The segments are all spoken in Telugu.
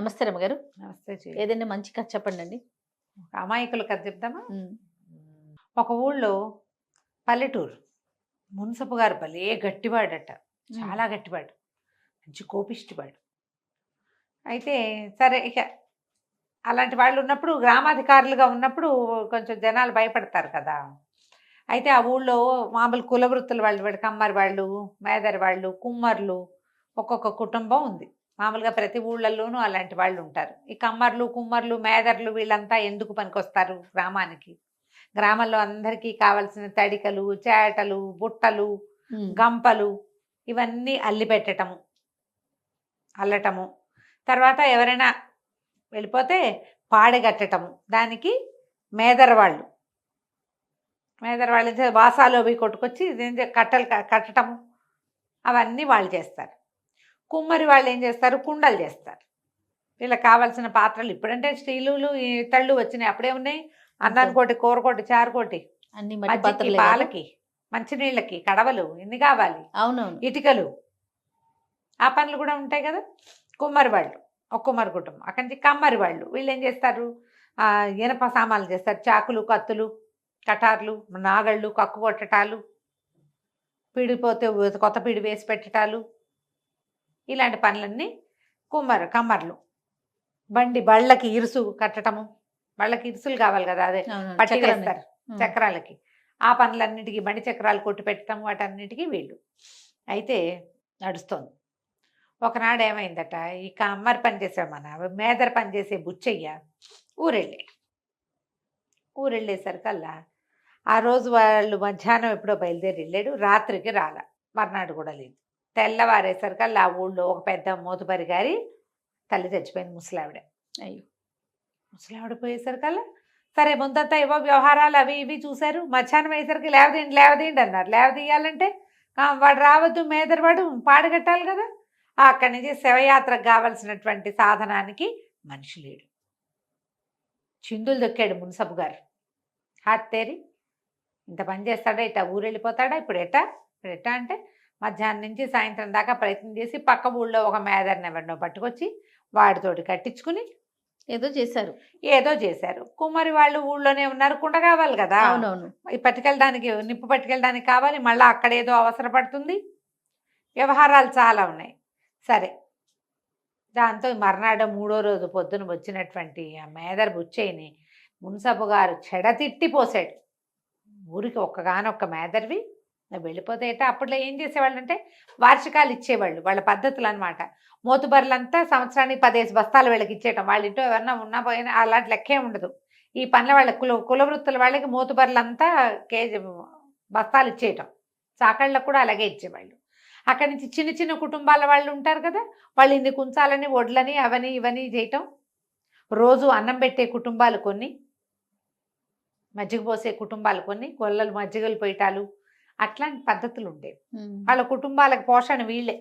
నమస్తే రమ్మగారు. నమస్తే చెయ్యి. ఏదైనా మంచి కథ చెప్పండండి. అమాయకుల కథ చెప్దామా? హ్మ్. ఒక ఊళ్ళో పల్లెటూరు. మున్సబు గారు భలే గట్టివాడట. హ్మ్. చాలా గట్టివాడు. మంచి కోపిష్టివాడు. అయితే సరే ఇక అలాంటి వాళ్ళు ఉన్నప్పుడు గ్రామాధికారులుగా ఉన్నప్పుడు కొంచెం జనాలు భయపడతారు కదా! అయితే ఆ ఊళ్ళో మామూలు కుల వృత్తుల వాళ్ళు వీడు కమ్మరి వాళ్ళు, మేదరి వాళ్ళు, కుమ్మర్లు ఒక్కొక్క కుటుంబం ఉంది. మామూలుగా ప్రతి ఊళ్ళల్లోనూ అలాంటి వాళ్ళు ఉంటారు. ఈ కమ్మర్లు, కుమ్మర్లు, మేదర్లు వీళ్ళంతా ఎందుకు పనికొస్తారు గ్రామానికి? గ్రామంలో అందరికీ కావాల్సిన తడికలు, చేటలు, బుట్టలు, హ్మ్. గంపలు ఇవన్నీ అల్లి పెట్టటము, అల్లటము. తర్వాత ఎవరైనా వెళ్ళిపోతే పాడెగట్టటము. దానికి మేదరవాళ్ళు మేదరవాళ్ళు వాసాలు అవి కొట్టుకొచ్చి కట్టలు కట్టటము అవన్నీ వాళ్ళు చేస్తారు. కుమ్మరి వాళ్ళు ఏం చేస్తారు? కుండలు చేస్తారు. వీళ్ళకి కావాల్సిన పాత్రలు ఇప్పుడంటే స్టీలులు ఇత్తళ్ళు వచ్చినాయి. అప్పుడే ఉన్నాయి. అన్నానికోటి, కూరకోటి, చారుకోటి, అన్ని మట్టి మజ్జిగకి, పాత్రలే కదా? పాలకి, మంచినీళ్ళకి కడవలు ఎన్ని కావాలి, అవునవును. ఇటుకలు, ఆ పనులు కూడా ఉంటాయి కదా. కుమ్మరి వాళ్ళు ఒక కుమ్మరి కుటుంబం. అక్కడి నుంచి కమ్మరి వాళ్ళు వీళ్ళు ఏం చేస్తారు? ఇనప సామాన్లు చేస్తారు. చాకులు, కత్తులు, కటార్లు, నాగళ్ళు, కక్కు కొట్టటాలు, పిడిపోతే కొత్త పిడి వేసి పెట్టటాలు, ఇలాంటి పనులన్నీ కమ్మర్లు. బళ్ళకి ఇరుసు కట్టటము, బళ్ళకి ఇరుసులు కావాలి కదా, అదే అవునవును. పట్టి చక్రాన్ని. వేస్తారు హ్మ్. చక్రాలకి. ఆ పనులన్నిటికీ బండి చక్రాలు కొట్టి పెట్టడం వాటన్నిటికీ వీళ్ళు. అయితే నడుస్తోంది. ఒకనాడు ఏమైందట, ఈ కమ్మరి పని చేసే మేదర పని చేసే బుచ్చయ్య ఊరెళ్ళేసరికల్లా ఆ రోజు వాళ్ళు మధ్యాహ్నం ఎప్పుడో బయలుదేరి వెళ్ళాడు. రాత్రికి రాల, మర్నాడు కూడా లేదు. తెల్లవారేసరికల్లా ఆ ఊళ్ళో ఒక పెద్ద మోతుబరి గారి తల్లి చచ్చిపోయింది, ముసలావిడ. అయ్యో! ముసలావిడ పోయేసరికల్లా సరే ముందంతా ఏవో వ్యవహారాలు అవి ఇవి చూశారు. మధ్యాహ్నం అయ్యేసరికి లేవదీయండి లేవదీయండి అన్నారు. లేవదీయాలంటే వాడు రావద్దు, మేదరవాడు పాడగట్టాలి కదా. అక్కడి నుంచి శవయాత్రకు కావలసినటువంటి సాధనానికి మనిషి లేడు. చిందులు దొక్కాడు మున్సబు గారు. హాత్తేరి ఇంత పని చేస్తాడా, ఇట్టా ఊరెళ్ళిపోతాడా, ఇప్పుడు ఎట్టా అంటే మధ్యాహ్నం నుంచి సాయంత్రం దాకా ప్రయత్నం చేసి పక్క ఊళ్ళో ఒక మేదర్ని ఎవరినో పట్టుకొచ్చి వాడితోటి కట్టించుకుని ఏదో చేశారు. కుమ్మరి వాళ్ళు ఊళ్ళోనే ఉన్నారు, కుండ కావాలి కదా, అవునవును. నిప్పు పట్టుకెళ్ళడానికి కావాలి. మళ్ళీ అక్కడేదో అవసరపడుతుంది, వ్యవహారాలు చాలా ఉన్నాయి. సరే, దాంతో మర్నాడు మూడో రోజు పొద్దున వచ్చినటువంటి ఆ మేదర్ బుచ్చయ్యని మున్సబు గారు చెడతిట్టిపోసాడు. ఊరికి ఒక్కగానొక్క మేదర్వి వెళ్ళిపోతాయట. అప్పట్లో ఏం చేసేవాళ్ళు అంటే వార్షికాలు ఇచ్చేవాళ్ళు, వాళ్ళ పద్ధతులు అనమాట. మోతుబర్లంతా సంవత్సరానికి 10 బస్తాలు వీళ్ళకి ఇచ్చేయటం. వాళ్ళ ఇంట్లో ఎవరన్నా ఉన్నా పోయినా అలాంటి లెక్కే ఉండదు. ఈ పనుల వాళ్ళ కులవృత్తుల వాళ్ళకి మోతుబర్లంతా కేజీ బస్తాలు ఇచ్చేయటం. చాకళ్ళకు కూడా అలాగే ఇచ్చేవాళ్ళు. అక్కడి నుంచి చిన్న చిన్న కుటుంబాల వాళ్ళు ఉంటారు కదా, వాళ్ళు ఇన్ని కుంచాలని, వడ్లని, అవని ఇవని చేయటం. రోజు అన్నం పెట్టే కుటుంబాలు కొన్ని, మజ్జిగ పోసే కుటుంబాలు కొన్ని, గొల్లలు మజ్జిగలు పోయటాలు, అట్లాంటి పద్ధతులు ఉండేవి. వాళ్ళ కుటుంబాలకు పోషణ వీళ్ళే.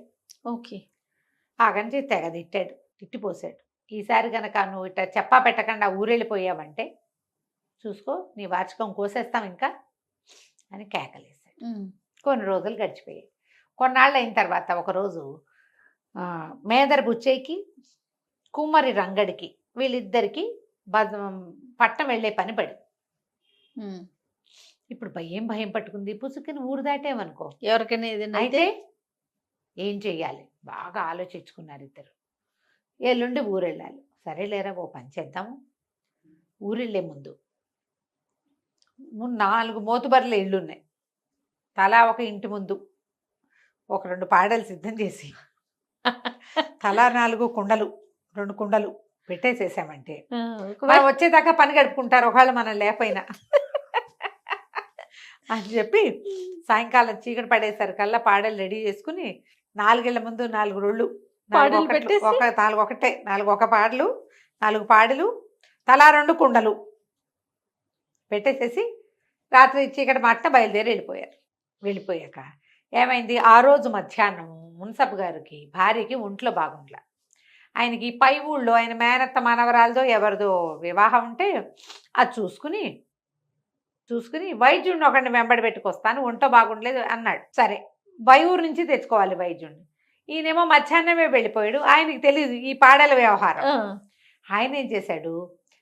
ఓకే. ఆగంచి తెగ తిట్టాడు, తిట్టిపోసాడు. ఈసారి కనుక నువ్వు ఇట్లా చెప్పా పెట్టకుండా ఊరెళ్ళిపోయావంటే చూసుకో, నీ వార్షికం కోసేస్తాం ఇంకా అని కేకలేశాడు. కొన్ని రోజులు గడిచిపోయాయి. కొన్నాళ్ళు అయిన తర్వాత ఒకరోజు మేదర్ బుచ్చయ్యకి, కుమ్మరి రంగడికి, వీళ్ళిద్దరికి పట్నం వెళ్ళే పని పడి. ఇప్పుడు భయం పట్టుకుంది. పుసుకుని ఊరు దాటేమనుకో ఎవరికైనా ఏదైనా అయితే ఏం చెయ్యాలి బాగా ఆలోచించుకున్నారు ఇద్దరు. ఎల్లుండి ఊరెళ్ళాలి. సరేలేరా ఓ పని చేద్దాము, ఊరెళ్ళే ముందు 4 మోతుబర్ల ఇళ్ళున్నాయి. తలా ఒక ఇంటి ముందు ఒక 2 పాడలు సిద్ధం చేసి తలా 4 కుండలు, 2 కుండలు పెట్టేసేసామంటే మనం వచ్చేదాకా పని గడుపుకుంటారు, ఒకవేళ మనం లేకపోయినా అని చెప్పి సాయంకాలం చీకటి పడేసరికల్లా పాడలు రెడీ చేసుకుని 4 ఇళ్ల ముందు 4 రోళ్ళు, 4 పాడలు, 4 పాడలు, తలా 2 కుండలు పెట్టేసేసి రాత్రి చీకటి మాటన బయలుదేరి వెళ్ళిపోయాక ఏమైంది, ఆ రోజు మధ్యాహ్నం మున్సబు గారికి భార్యకి ఒంట్లో బాగుండలా. ఆయనకి పై ఊళ్ళో ఆయన మేనత్త మనవరాలదో ఎవరిదో వివాహం ఉంటే అది చూసుకుని వైద్యుడిని ఒకరిని వెంబడి పెట్టుకొస్తాను, ఒంట్లో బాగుండలేదు అన్నాడు. సరే, బై ఊరు నుంచి తెచ్చుకోవాలి వైద్యుడిని. ఈయనేమో మధ్యాహ్నమే వెళ్ళిపోయాడు. ఆయనకి తెలియదు ఈ పాడల వ్యవహారం. ఆ, ఆయన ఏం చేశాడు,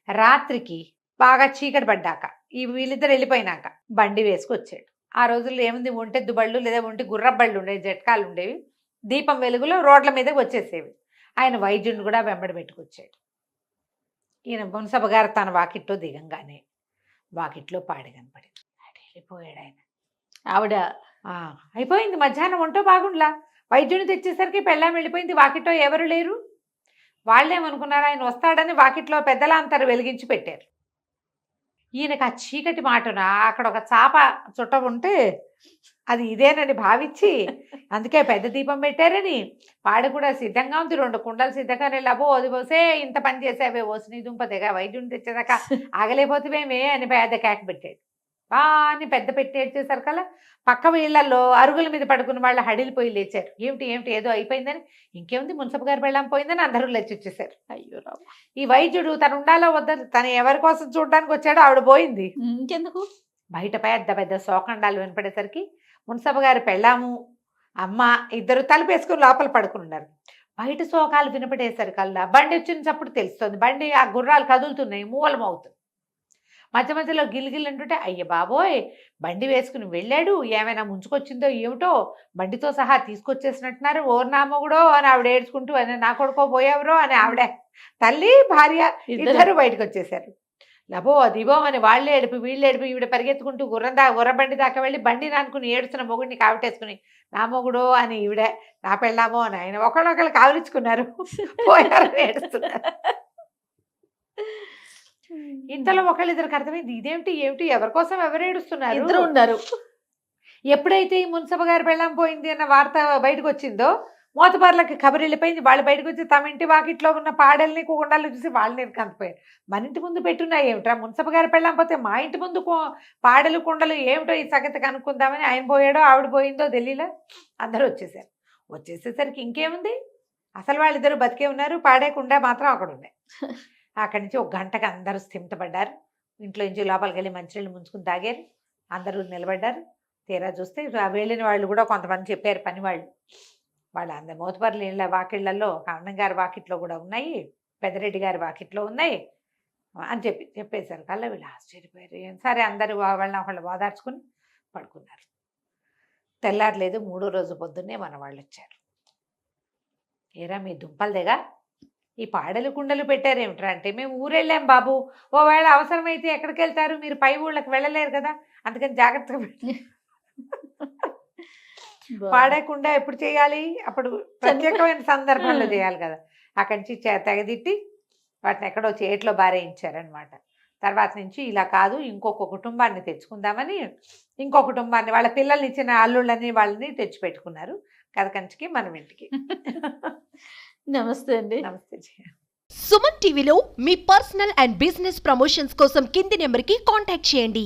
రాత్రికి బాగా చీకటి పడ్డాక వీళ్ళిద్దరు వెళ్ళిపోయినాక బండి వేసుకొచ్చాడు. ఆ రోజుల్లో ఏముంది, ఒంటెద్దు బళ్ళు లేదా ఒంటి గుర్రబళ్ళు ఉండేవి, జట్కాలు ఉండేవి. దీపం వెలుగులో రోడ్ల మీదకి వచ్చేసేవి. ఆయన వైద్యుడిని కూడా వెంబడి పెట్టుకొచ్చాడు. ఈయన మున్సబ గారు తన వాకిట్లో దిగంగానే వాకిట్లో పాడి కనపడింది. వెళ్ళిపోయాడు ఆయన. ఆవిడ అయిపోయింది. మధ్యాహ్నం ఒంటో బాగుండ్లా, వైద్యుని తెచ్చేసరికి పెళ్ళాం వెళ్ళిపోయింది. వాకిట్లో ఎవరు లేరు. వాళ్ళేమనుకున్నారు, ఆయన వస్తాడని వాకిట్లో పెద్దలంతరు వెలిగించి పెట్టారు. ఈయనకు ఆ చీకటి మాటన అక్కడ ఒక చాప చుట్ట ఉంటే అది ఇదేనని భావించి, అందుకే పెద్ద దీపం పెట్టారని, పాడు కూడా సిద్ధంగా ఉంది, 2 కుండలు సిద్ధంగా లబో అది పోసే, ఇంత పని చేసావే ఓసిని దుంపదేగా, వైద్యుని తెచ్చేదాకా ఆగలేకపోతేవేమే అని పెద్ద కేక పెట్టాడు. అని పెద్ద పెట్టేసేసరికల్లా పక్క వీళ్ళల్లో అరుగుల మీద పడుకున్న వాళ్ళు హడిలిపోయి లేచారు. ఏమిటి ఏమిటి ఏదో అయిపోయిందని. ఇంకేముంది, మున్సబ్ గారు వెళ్ళాం పోయిందని అందరూ లేచి వచ్చేసారు. అయ్యో రామ. ఈ వైద్యుడు తను ఉండాలో వద్దని, తను ఎవరి కోసం చూడడానికి వచ్చాడో ఆవిడ పోయింది. ఇంకెందుకు, బయట పెద్ద పెద్ద శోకండాలు వినపడేసరికి మున్సబ్ గారు పెళ్ళాము అమ్మ ఇద్దరు తలుపేసుకుని లోపల పడుకుని ఉన్నారు. బయట శోకాలు వినపడేసరికల్లా బండి వచ్చిన చప్పుడు తెలుస్తుంది. బండి ఆ గుర్రాలు కదులుతున్నాయి, మూలమవుతుంది. మధ్య మధ్యలో గిల్గిల్ అంటుంటే, అయ్య బాబోయ్ బండి వేసుకుని వెళ్ళాడు, ఏమైనా ముంచుకొచ్చిందో ఏమిటో, బండితో సహా తీసుకొచ్చేసినట్టున్నారు, ఓర్నామొగుడో అని ఆవిడ ఏడ్చుకుంటూ, అని నా కొడుకో పోయేవరో అని ఆవిడ తల్లి భార్య ఇద్దరు బయటకు వచ్చేసారు. లబో దిబో అని వాళ్ళే ఏడిపి వీళ్ళు ఏడిపి ఈవిడ పరిగెత్తుకుంటూ గుర్రబండి దాకా వెళ్ళి బండి నానుకుని ఏడుస్తున్న మొగుడిని కావిటేసుకుని, నా మొగుడో అని ఈవిడ, నా పెళ్ళామో అని ఆయన ఒకళ్ళొకళ్ళు కావలించుకున్నారు, పోయారని ఏడుస్తున్నారు. ఇంతలో ఒకళ్ళిద్దరికి అర్థమైంది, ఇదేమిటి ఏమిటి ఎవరి కోసం ఎవరు ఏడుస్తున్నారు. ఇద్దరు ఉన్నారు. ఎప్పుడైతే ఈ మున్సబ గారి పెళ్ళాం పోయింది అన్న వార్త బయటకు వచ్చిందో, మోతబార్లకి కబురు వెళ్ళిపోయింది. వాళ్ళు బయటకు వచ్చి తమ ఇంటి వాకిట్లో ఉన్న పాడల్ని కుండాలు చూసి వాళ్ళని కందిపోయారు. మన ఇంటి ముందు పెట్టున్నాయి ఏమిట్రా, మున్సబ గారి పెళ్ళాం పోతే మా ఇంటి ముందు పాడలు కుండలు ఏమిటో ఈ సంగతి కనుక్కుందామని ఆయన పోయాడో ఆవిడ పోయిందో ఢిల్లీలో అందరూ వచ్చేసారు. వచ్చేసేసరికి ఇంకేముంది, అసలు వాళ్ళిద్దరూ బతికే ఉన్నారు, పాడే కుండ మాత్రం అక్కడ ఉన్నాయి. అక్కడి నుంచి 1 గంటకు అందరూ స్థిమితపడ్డారు. ఇంట్లో నుంచి లోపలికి వెళ్ళి మంచినీళ్ళు ముంచుకుని తాగారు. అందరూ నిలబడ్డారు. తీరా చూస్తే వెళ్ళిన వాళ్ళు కూడా కొంతమంది చెప్పారు, పని వాళ్ళు అందరు మోతబర్లు ఇళ్ళ వాకిళ్లలో అన్నం గారి వాకిట్లో కూడా ఉన్నాయి, పెద్దరెడ్డి గారి వాకిట్లో ఉన్నాయి అని చెప్పేశారు. కల్లా వీళ్ళు ఆశ్చర్యపోయారు. సరే అందరూ వాళ్ళని ఒకళ్ళు ఓదార్చుకుని పడుకున్నారు. తెల్లారలేదు. 3వ రోజు పొద్దున్నే మన వాళ్ళు వచ్చారు. ఏరా మీ దుంపలదేగా ఈ పాడలు కుండలు పెట్టారేమిట్రా అంటే, మేము ఊరెళ్ళాం బాబు, ఓవేళ అవసరమైతే ఎక్కడికి వెళ్తారు, మీరు పై ఊళ్ళకి వెళ్ళలేరు కదా, అందుకని జాగ్రత్తగా పాడకుండా ఎప్పుడు చేయాలి, అప్పుడు ప్రత్యేకమైన సందర్భంలో చేయాలి కదా. అక్కడి నుంచి తెగదిట్టి వాటిని ఎక్కడో చేట్లో బారేయించారనమాట. తర్వాత నుంచి ఇలా కాదు, ఇంకొక కుటుంబాన్ని తెచ్చుకుందామని ఇంకో కుటుంబాన్ని, వాళ్ళ పిల్లల్ని ఇచ్చిన అల్లుళ్ళని వాళ్ళని తెచ్చిపెట్టుకున్నారు కథ కంచికి మనం ఇంటికి. నమస్తే అండి. నమస్తే. సుమన్ టీవీలో మీ పర్సనల్ అండ్ బిజినెస్ ప్రమోషన్స్ కోసం కింది నెంబర్కి కాంటాక్ట్ చేయండి.